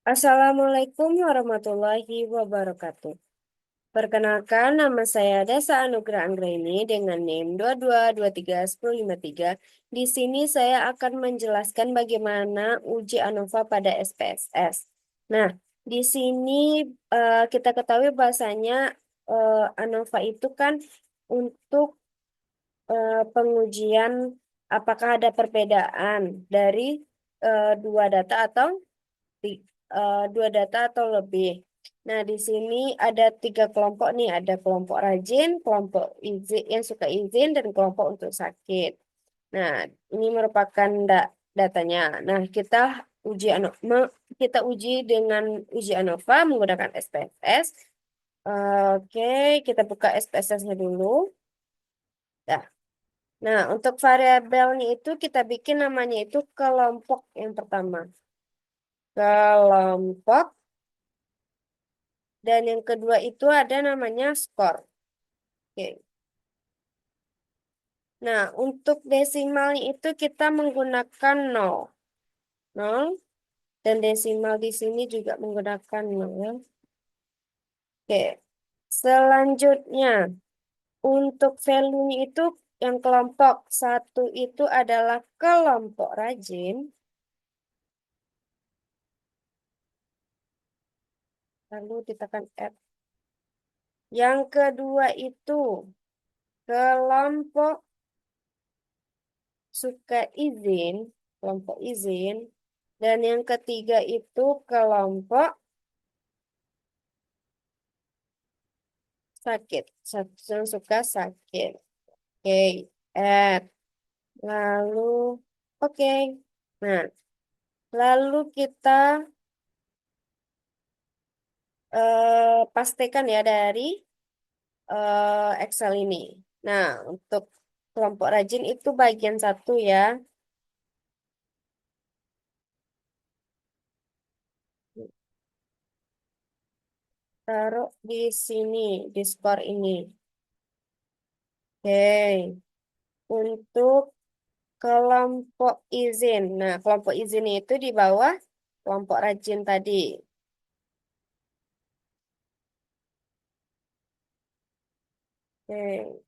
Assalamualaikum warahmatullahi wabarakatuh. Perkenalkan, nama saya Desa Anugrah Anggraini dengan NIM 22231053. Di sini saya akan menjelaskan bagaimana uji ANOVA pada SPSS. Nah, di sini kita ketahui bahasanya ANOVA itu kan untuk pengujian apakah ada perbedaan dari dua data atau dua data atau lebih. Nah, di sini ada tiga kelompok nih, ada kelompok rajin, kelompok izin yang suka izin, dan kelompok untuk sakit. Nah, ini merupakan datanya. Nah, kita uji dengan uji ANOVA menggunakan SPSS. Oke, kita buka SPSS-nya dulu. Nah, nah, untuk variabelnya itu kita bikin namanya itu kelompok yang pertama. Kelompok. Dan yang kedua itu ada namanya skor. Oke. Nah, untuk desimalnya itu kita menggunakan nol, nol, dan desimal di sini juga menggunakan nol. Oke. Selanjutnya, untuk value-nya itu yang kelompok satu itu adalah kelompok rajin. Lalu ditekan F. Yang kedua itu kelompok suka izin, kelompok izin. Dan yang ketiga itu kelompok sakit, yang suka sakit. Oke, add. Lalu, oke. Nah, lalu kita pastikan ya dari Excel ini. Nah, untuk kelompok rajin itu bagian satu ya. Taruh di sini, di skor ini. Oke, untuk kelompok izin. Nah, kelompok izin itu di bawah kelompok rajin tadi. Oke.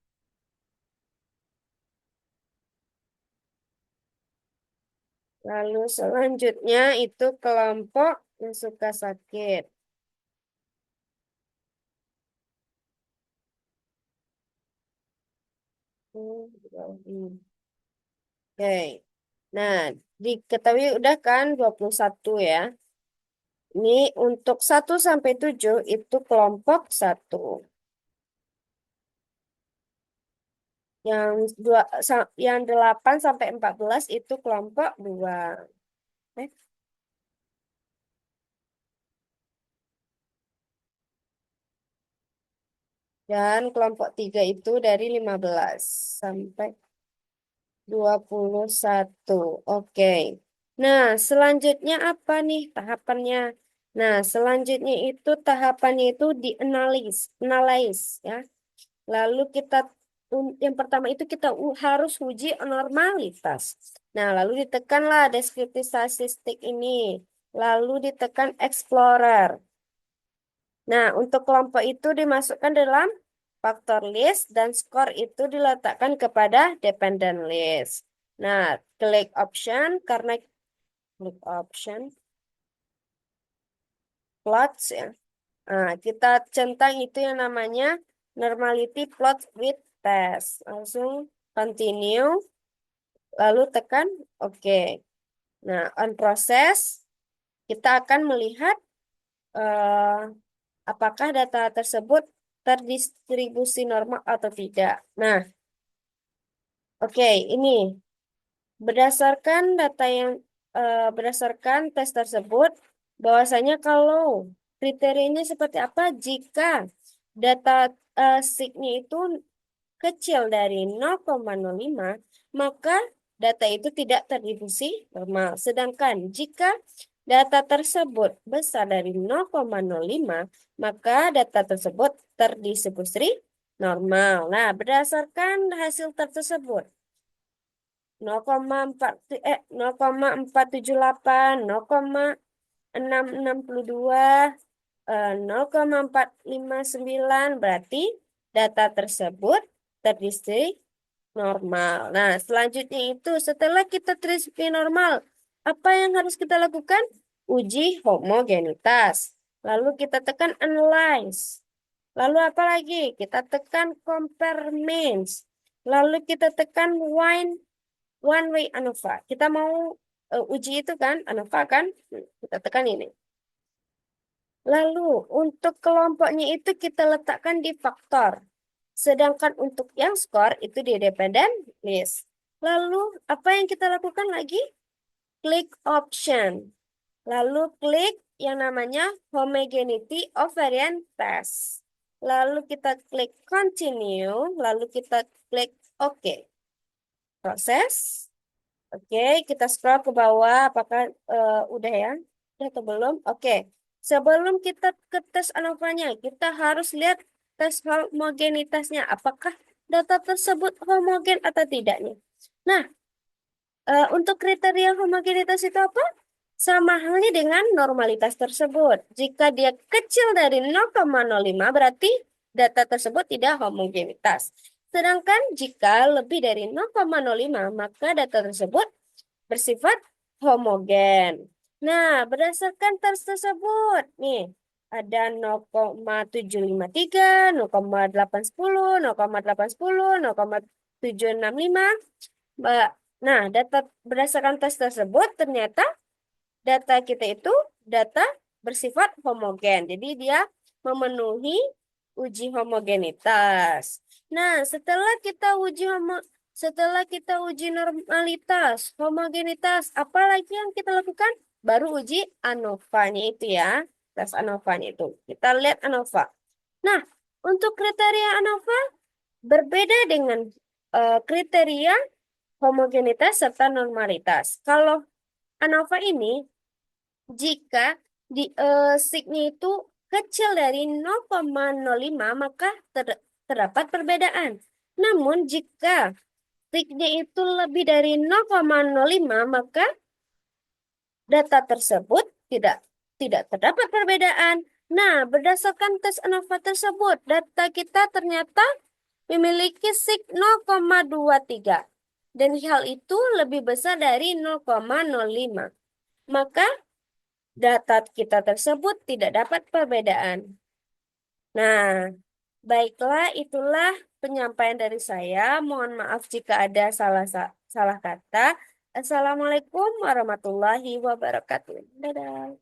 Lalu selanjutnya itu kelompok yang suka sakit. Oke. Nah, diketahui udah kan 21 ya. Ini untuk 1 sampai 7 itu kelompok satu. Yang yang 8 sampai 14 itu kelompok dua. Eh, Dan kelompok 3 itu dari 15 sampai 21. Oke. Nah, selanjutnya apa nih tahapannya? Nah, selanjutnya itu tahapannya itu analyze ya. Lalu yang pertama itu kita harus uji normalitas. Nah, lalu ditekanlah deskripsi statistik ini. Lalu ditekan explorer. Nah, untuk kelompok itu dimasukkan dalam faktor list dan skor itu diletakkan kepada dependent list. Nah, klik option karena klik option plots ya. Nah, kita centang itu yang namanya normality plot with test. Langsung continue, lalu tekan OK. Nah, on process, kita akan melihat eh, apakah data tersebut terdistribusi normal atau tidak. Nah, oke, ini berdasarkan data yang berdasarkan tes tersebut, bahwasanya kalau kriterianya seperti apa jika data signya itu kecil dari 0,05, maka data itu tidak terdistribusi normal. Sedangkan jika data tersebut besar dari 0,05, maka data tersebut terdistribusi normal. Nah, berdasarkan hasil tersebut, 0,4 0,478, 662 0,459 berarti data tersebut terdistribui normal. Nah, selanjutnya itu setelah kita terdistribui normal, apa yang harus kita lakukan? Uji homogenitas. Lalu kita tekan analyze. Lalu apa lagi? Kita tekan compare means. Lalu kita tekan one way ANOVA. Kita mau uji itu kan, ANOVA kan? Kita tekan ini. Lalu untuk kelompoknya itu kita letakkan di faktor. Sedangkan untuk yang skor itu di dependent list. Lalu apa yang kita lakukan lagi? Klik option. Lalu klik yang namanya homogeneity of variant test. Lalu kita klik continue. Lalu kita klik OK. Proses. Oke, kita scroll ke bawah. Apakah udah ya? Udah atau belum? Oke. Sebelum kita ke tes ANOVA-nya, kita harus lihat tes homogenitasnya. Apakah data tersebut homogen atau tidaknya? Nah, untuk kriteria homogenitas itu apa? Sama halnya dengan normalitas tersebut. Jika dia kecil dari 0,05 berarti data tersebut tidak homogenitas. Sedangkan jika lebih dari 0,05 maka data tersebut bersifat homogen. Nah, berdasarkan tes tersebut, nih ada 0,753, 0,810, 0,810, 0,765. Nah, data berdasarkan tes tersebut ternyata data kita itu data bersifat homogen. Jadi dia memenuhi uji homogenitas. Nah, setelah kita uji normalitas, homogenitas, apa lagi yang kita lakukan? Baru uji ANOVA-nya itu ya. Tes ANOVA-nya itu. Kita lihat ANOVA. Nah, untuk kriteria ANOVA berbeda dengan kriteria homogenitas serta normalitas. Kalau ANOVA ini jika di signya itu kecil dari 0,05 maka terdapat perbedaan. Namun jika signya itu lebih dari 0,05 maka data tersebut tidak terdapat perbedaan. Nah, berdasarkan tes ANOVA tersebut, data kita ternyata memiliki sig 0,23 dan hal itu lebih besar dari 0,05. Maka data kita tersebut tidak dapat perbedaan. Nah, baiklah itulah penyampaian dari saya. Mohon maaf jika ada salah kata. Assalamualaikum warahmatullahi wabarakatuh. Dadah.